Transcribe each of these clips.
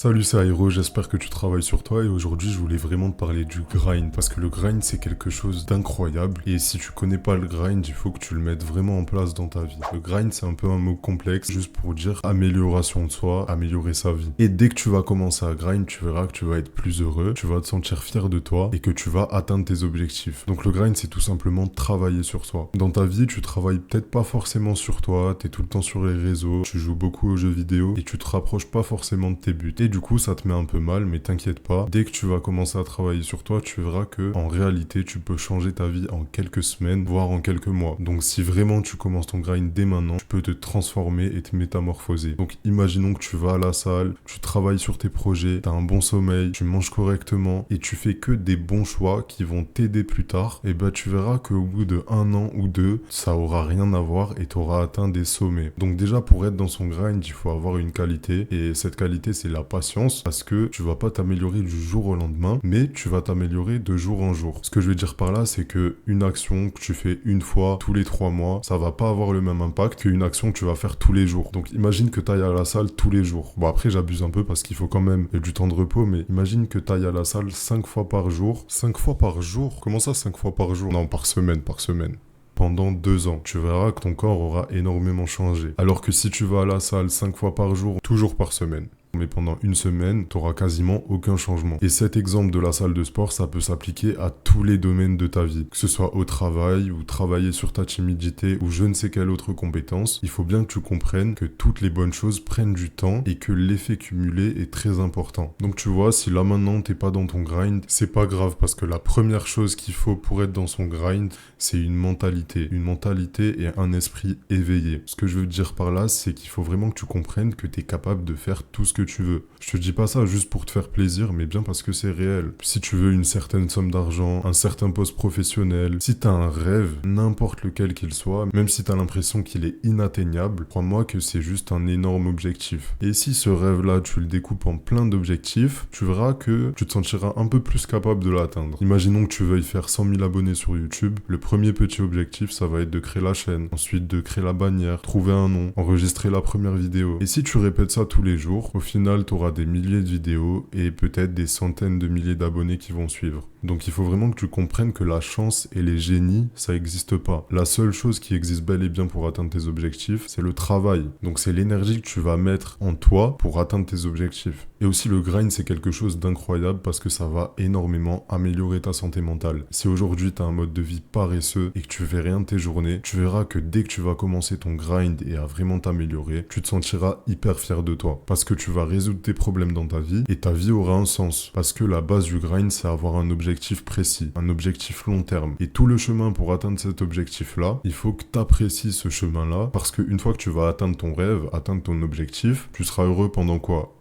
Salut, c'est Airo, j'espère que tu travailles sur toi et aujourd'hui je voulais vraiment te parler du grind parce que le grind c'est quelque chose d'incroyable et si tu connais pas le grind, il faut que tu le mettes vraiment en place dans ta vie. Le grind c'est un peu un mot complexe juste pour dire amélioration de soi, améliorer sa vie. Et dès que tu vas commencer à grind, tu verras que tu vas être plus heureux, tu vas te sentir fier de toi et que tu vas atteindre tes objectifs. Donc le grind c'est tout simplement travailler sur soi. Dans ta vie, tu travailles peut-être pas forcément sur toi, t'es tout le temps sur les réseaux, tu joues beaucoup aux jeux vidéo et tu te rapproches pas forcément de tes buts. Et du coup, ça te met un peu mal, mais t'inquiète pas. Dès que tu vas commencer à travailler sur toi, tu verras que, en réalité, tu peux changer ta vie en quelques semaines, voire en quelques mois. Donc, si vraiment tu commences ton grind dès maintenant, tu peux te transformer et te métamorphoser. Donc, imaginons que tu vas à la salle, tu travailles sur tes projets, t'as un bon sommeil, tu manges correctement et tu fais que des bons choix qui vont t'aider plus tard. Et bah, tu verras qu'au bout de 1 an ou 2, ça aura rien à voir et t'auras atteint des sommets. Donc, déjà, pour être dans son grind, il faut avoir une qualité et cette qualité, c'est la patience parce que tu vas pas t'améliorer du jour au lendemain, mais tu vas t'améliorer de jour en jour. Ce que je veux dire par là, c'est que une action que tu fais une fois tous les 3 mois, ça va pas avoir le même impact qu'une action que tu vas faire tous les jours. Donc imagine que tu ailles à la salle tous les jours. Bon après j'abuse un peu parce qu'il faut quand même du temps de repos, mais imagine que tu ailles à la salle 5 fois par jour. 5 fois par jour? Comment ça 5 fois par jour? Non, par semaine. Pendant 2 ans, tu verras que ton corps aura énormément changé. Alors que si tu vas à la salle 5 fois par jour, toujours par semaine, mais pendant une semaine, tu n'auras quasiment aucun changement. Et cet exemple de la salle de sport, ça peut s'appliquer à tous les domaines de ta vie. Que ce soit au travail, ou travailler sur ta timidité, ou je ne sais quelle autre compétence, il faut bien que tu comprennes que toutes les bonnes choses prennent du temps et que l'effet cumulé est très important. Donc tu vois, si là maintenant t'es pas dans ton grind, c'est pas grave parce que la première chose qu'il faut pour être dans son grind, c'est une mentalité. Une mentalité et un esprit éveillé. Ce que je veux dire par là, c'est qu'il faut vraiment que tu comprennes que tu es capable de faire tout ce que tu veux. Je te dis pas ça juste pour te faire plaisir, mais bien parce que c'est réel. Si tu veux une certaine somme d'argent, un certain poste professionnel, si t'as un rêve, n'importe lequel qu'il soit, même si t'as l'impression qu'il est inatteignable, crois-moi que c'est juste un énorme objectif. Et si ce rêve-là, tu le découpes en plein d'objectifs, tu verras que tu te sentiras un peu plus capable de l'atteindre. Imaginons que tu veuilles faire 100 000 abonnés sur YouTube. Le premier petit objectif, ça va être de créer la chaîne, ensuite de créer la bannière, trouver un nom, enregistrer la première vidéo. Et si tu répètes ça tous les jours, au final, tu auras des milliers de vidéos et peut-être des centaines de milliers d'abonnés qui vont suivre. Donc il faut vraiment que tu comprennes que la chance et les génies, ça n'existe pas. La seule chose qui existe bel et bien pour atteindre tes objectifs, c'est le travail. Donc c'est l'énergie que tu vas mettre en toi pour atteindre tes objectifs. Et aussi le grind, c'est quelque chose d'incroyable parce que ça va énormément améliorer ta santé mentale. Si aujourd'hui tu as un mode de vie paresseux et que tu fais rien de tes journées, tu verras que dès que tu vas commencer ton grind et à vraiment t'améliorer, tu te sentiras hyper fier de toi. Parce que tu vas résoudre tes problèmes dans ta vie et ta vie aura un sens. Parce que la base du grind, c'est avoir un objectif précis, un objectif long terme. Et tout le chemin pour atteindre cet objectif-là, il faut que tu apprécies ce chemin-là parce qu'une fois que tu vas atteindre ton rêve, atteindre ton objectif, tu seras heureux pendant quoi?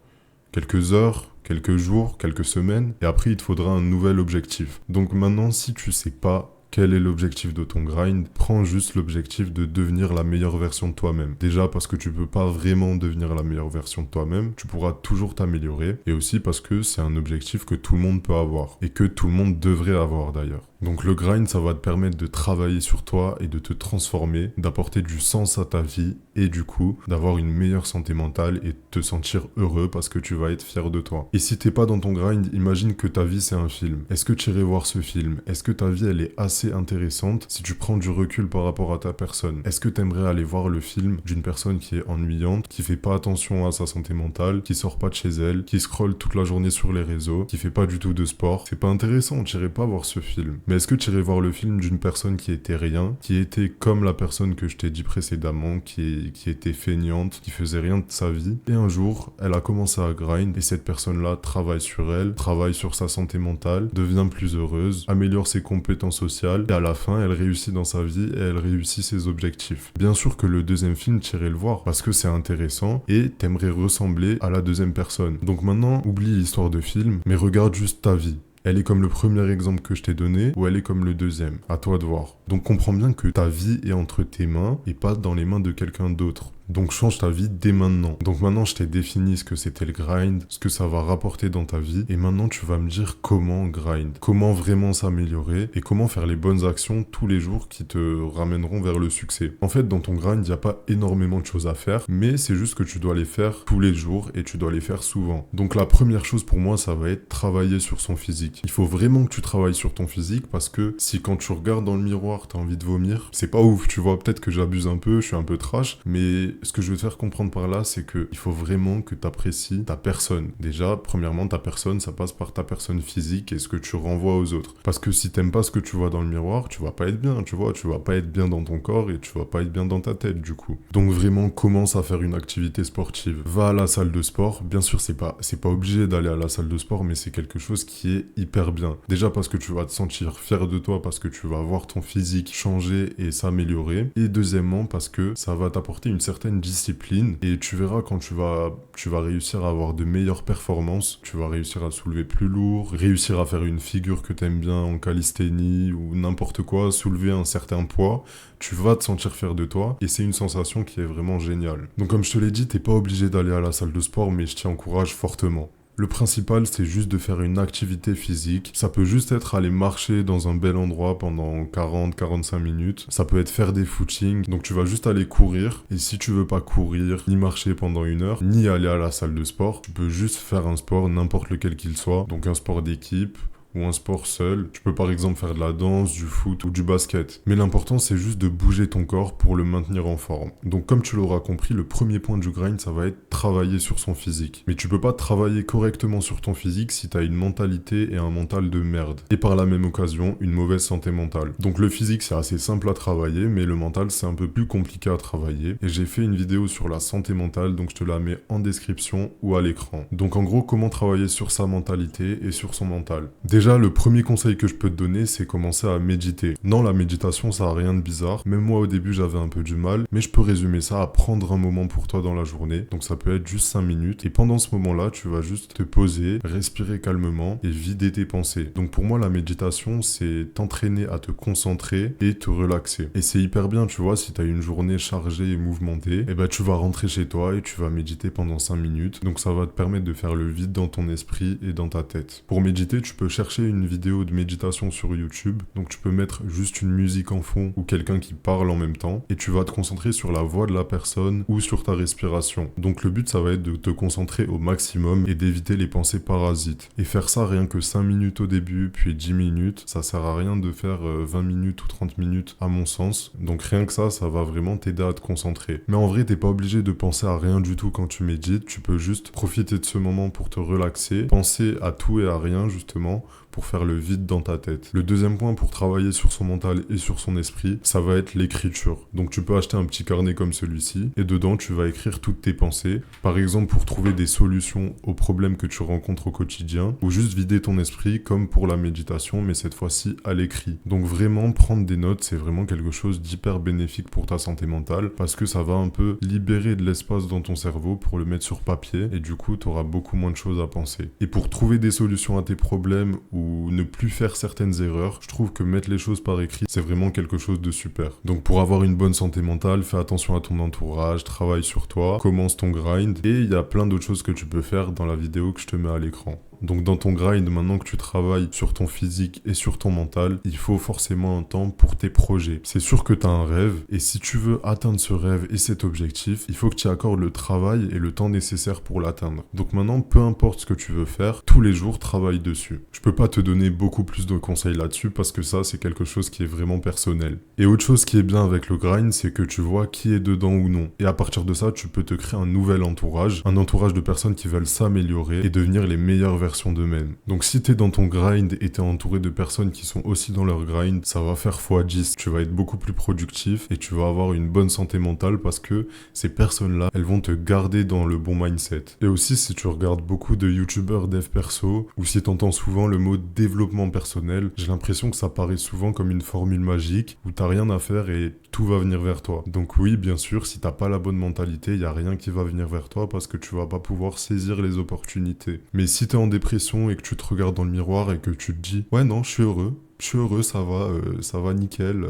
Quelques heures, quelques jours, quelques semaines, et après il te faudra un nouvel objectif. Donc maintenant, si tu sais pas quel est l'objectif de ton grind, prends juste l'objectif de devenir la meilleure version de toi-même. Déjà parce que tu peux pas vraiment devenir la meilleure version de toi-même, tu pourras toujours t'améliorer, et aussi parce que c'est un objectif que tout le monde peut avoir, et que tout le monde devrait avoir d'ailleurs. Donc le grind, ça va te permettre de travailler sur toi et de te transformer, d'apporter du sens à ta vie et du coup d'avoir une meilleure santé mentale et de te sentir heureux parce que tu vas être fier de toi. Et si t'es pas dans ton grind, imagine que ta vie c'est un film. Est-ce que tu irais voir ce film? Est-ce que ta vie elle est assez intéressante si tu prends du recul par rapport à ta personne? Est-ce que t'aimerais aller voir le film d'une personne qui est ennuyante, qui fait pas attention à sa santé mentale, qui sort pas de chez elle, qui scrolle toute la journée sur les réseaux, qui fait pas du tout de sport? C'est pas intéressant, tu irais pas voir ce film. Mais est-ce que tu irais voir le film d'une personne qui était rien, qui était comme la personne que je t'ai dit précédemment, qui était feignante, qui faisait rien de sa vie, et un jour, elle a commencé à grind, et cette personne-là travaille sur elle, travaille sur sa santé mentale, devient plus heureuse, améliore ses compétences sociales, et à la fin, elle réussit dans sa vie, et elle réussit ses objectifs. Bien sûr que le deuxième film, tu irais le voir, parce que c'est intéressant, et t'aimerais ressembler à la deuxième personne. Donc maintenant, oublie l'histoire de film, mais regarde juste ta vie. Elle est comme le premier exemple que je t'ai donné ou elle est comme le deuxième? À toi de voir. Donc comprends bien que ta vie est entre tes mains et pas dans les mains de quelqu'un d'autre. Donc change ta vie dès maintenant. Donc maintenant je t'ai défini ce que c'était le grind, ce que ça va rapporter dans ta vie, et maintenant tu vas me dire comment grind, comment vraiment s'améliorer et comment faire les bonnes actions tous les jours qui te ramèneront vers le succès. En fait, dans ton grind, il n'y a pas énormément de choses à faire, mais c'est juste que tu dois les faire tous les jours et tu dois les faire souvent. Donc la première chose pour moi, ça va être travailler sur son physique. Il faut vraiment que tu travailles sur ton physique parce que si quand tu regardes dans le miroir, t'as envie de vomir, c'est pas ouf, tu vois, peut-être que j'abuse un peu, je suis un peu trash, mais ce que je veux te faire comprendre par là, c'est que il faut vraiment que tu apprécies ta personne. Déjà, premièrement, ta personne, ça passe par ta personne physique et ce que tu renvoies aux autres. Parce que si t'aimes pas ce que tu vois dans le miroir, tu vas pas être bien, tu vois, tu vas pas être bien dans ton corps et tu vas pas être bien dans ta tête du coup. Donc vraiment, commence à faire une activité sportive. Va à la salle de sport. Bien sûr, c'est pas obligé d'aller à la salle de sport, mais c'est quelque chose qui est hyper bien. Déjà parce que tu vas te sentir fier de toi, parce que tu vas voir ton physique changer et s'améliorer. Et deuxièmement, parce que ça va t'apporter une certaine discipline et tu verras quand tu vas réussir à avoir de meilleures performances, tu vas réussir à soulever plus lourd, réussir à faire une figure que t'aimes bien en calisthénie ou n'importe quoi, soulever un certain poids, tu vas te sentir fier de toi et c'est une sensation qui est vraiment géniale. Donc comme je te l'ai dit, t'es pas obligé d'aller à la salle de sport, mais je t'y encourage fortement. Le principal, c'est juste de faire une activité physique. Ça peut juste être aller marcher dans un bel endroit pendant 40-45 minutes. Ça peut être faire des footings. Donc tu vas juste aller courir. Et si tu veux pas courir, ni marcher pendant 1 heure, ni aller à la salle de sport, tu peux juste faire un sport, n'importe lequel qu'il soit. Donc un sport d'équipe ou un sport seul. Tu peux par exemple faire de la danse, du foot ou du basket. Mais l'important, c'est juste de bouger ton corps pour le maintenir en forme. Donc comme tu l'auras compris, le premier point du grind, ça va être travailler sur son physique. Mais tu peux pas travailler correctement sur ton physique si t'as une mentalité et un mental de merde. Et par la même occasion, une mauvaise santé mentale. Donc le physique, c'est assez simple à travailler, mais le mental, c'est un peu plus compliqué à travailler. Et j'ai fait une vidéo sur la santé mentale, donc je te la mets en description ou à l'écran. Donc en gros, comment travailler sur sa mentalité et sur son mental. Déjà, le premier conseil que je peux te donner, c'est commencer à méditer. Non, la méditation, ça a rien de bizarre. Même moi, au début, j'avais un peu du mal, mais je peux résumer ça à prendre un moment pour toi dans la journée. Donc ça peut être juste 5 minutes. Et pendant ce moment-là, tu vas juste te poser, respirer calmement et vider tes pensées. Donc pour moi, la méditation, c'est t'entraîner à te concentrer et te relaxer. Et c'est hyper bien, tu vois, si tu as une journée chargée et mouvementée, et ben tu vas rentrer chez toi et tu vas méditer pendant 5 minutes. Donc ça va te permettre de faire le vide dans ton esprit et dans ta tête. Pour méditer, tu peux chercher une vidéo de méditation sur YouTube. Donc tu peux mettre juste une musique en fond ou quelqu'un qui parle en même temps et tu vas te concentrer sur la voix de la personne ou sur ta respiration. Donc le but, ça va être de te concentrer au maximum et d'éviter les pensées parasites. Et faire ça rien que 5 minutes au début, puis 10 minutes, ça sert à rien de faire 20 minutes ou 30 minutes à mon sens. Donc rien que ça va vraiment t'aider à te concentrer. Mais en vrai, t'es pas obligé de penser à rien du tout quand tu médites. Tu peux juste profiter de ce moment pour te relaxer, penser à tout et à rien justement, pour faire le vide dans ta tête. Le deuxième point pour travailler sur son mental et sur son esprit, ça va être l'écriture. Donc tu peux acheter un petit carnet comme celui-ci et dedans tu vas écrire toutes tes pensées. Par exemple pour trouver des solutions aux problèmes que tu rencontres au quotidien ou juste vider ton esprit comme pour la méditation mais cette fois-ci à l'écrit. Donc vraiment prendre des notes, c'est vraiment quelque chose d'hyper bénéfique pour ta santé mentale parce que ça va un peu libérer de l'espace dans ton cerveau pour le mettre sur papier et du coup tu auras beaucoup moins de choses à penser. Et pour trouver des solutions à tes problèmes ou ne plus faire certaines erreurs, je trouve que mettre les choses par écrit, c'est vraiment quelque chose de super. Donc pour avoir une bonne santé mentale, fais attention à ton entourage, travaille sur toi, commence ton grind, et il y a plein d'autres choses que tu peux faire dans la vidéo que je te mets à l'écran. Donc dans ton grind, maintenant que tu travailles sur ton physique et sur ton mental, il faut forcément un temps pour tes projets. C'est sûr que tu as un rêve, et si tu veux atteindre ce rêve et cet objectif, il faut que tu accordes le travail et le temps nécessaire pour l'atteindre. Donc maintenant, peu importe ce que tu veux faire, tous les jours, travaille dessus. Je peux pas te donner beaucoup plus de conseils là-dessus parce que ça, c'est quelque chose qui est vraiment personnel. Et autre chose qui est bien avec le grind, c'est que tu vois qui est dedans ou non. Et à partir de ça, tu peux te créer un nouvel entourage, un entourage de personnes qui veulent s'améliorer et devenir les meilleures versions d'eux-mêmes. Donc si t'es dans ton grind et t'es entouré de personnes qui sont aussi dans leur grind, ça va faire x10. Tu vas être beaucoup plus productif et tu vas avoir une bonne santé mentale parce que ces personnes-là, elles vont te garder dans le bon mindset. Et aussi, si tu regardes beaucoup de youtubeurs dev perso ou si t'entends souvent le mot développement personnel, j'ai l'impression que ça paraît souvent comme une formule magique où t'as rien à faire et tout va venir vers toi. Donc oui, bien sûr, si t'as pas la bonne mentalité, il y a rien qui va venir vers toi parce que tu vas pas pouvoir saisir les opportunités. Mais si t'es en dépression et que tu te regardes dans le miroir et que tu te dis « Ouais, non, je suis heureux », je suis heureux, ça va nickel,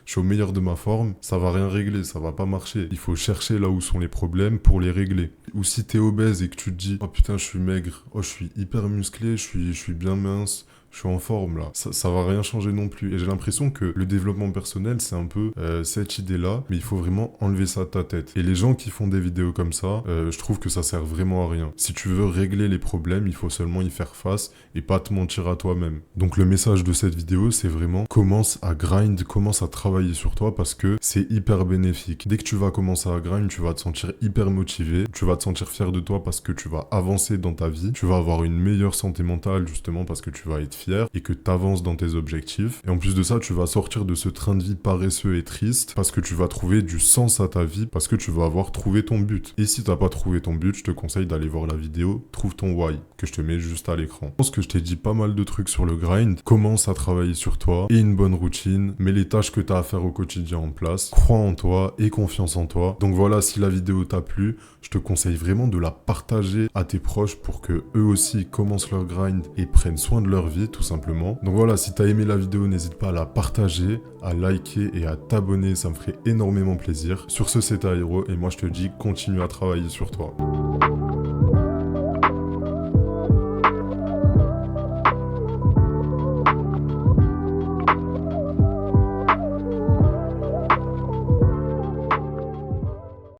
je suis au meilleur de ma forme, ça va rien régler, ça va pas marcher. Il faut chercher là où sont les problèmes pour les régler. Ou si t'es obèse et que tu te dis, oh putain, je suis maigre, oh je suis hyper musclé, je suis bien mince, je suis en forme là. Ça va rien changer non plus. Et j'ai l'impression que le développement personnel, c'est un peu cette idée-là, mais il faut vraiment enlever ça de ta tête. Et les gens qui font des vidéos comme ça, je trouve que ça sert vraiment à rien. Si tu veux régler les problèmes, il faut seulement y faire face et pas te mentir à toi-même. Donc le message de cette vidéo, c'est vraiment commence à grind, commence à travailler sur toi parce que c'est hyper bénéfique. Dès que tu vas commencer à grind, tu vas te sentir hyper motivé, tu vas te sentir fier de toi parce que tu vas avancer dans ta vie, tu vas avoir une meilleure santé mentale justement parce que tu vas être fier et que tu avances dans tes objectifs. Et en plus de ça, tu vas sortir de ce train de vie paresseux et triste parce que tu vas trouver du sens à ta vie, parce que tu vas avoir trouvé ton but. Et si t'as pas trouvé ton but, je te conseille d'aller voir la vidéo Trouve ton why, que je te mets juste à l'écran. Je pense que je t'ai dit pas mal de trucs sur le grind. Commence à travailler sur toi et une bonne routine. Mets les tâches que t'as à faire au quotidien en place. Crois en toi et confiance en toi. Donc voilà, si la vidéo t'a plu, je te conseille vraiment de la partager à tes proches pour que eux aussi commencent leur grind et prennent soin de leur vie tout simplement. Donc voilà, si t'as aimé la vidéo, n'hésite pas à la partager, à liker et à t'abonner, ça me ferait énormément plaisir. Sur ce, c'était Aero et moi je te dis continue à travailler sur toi.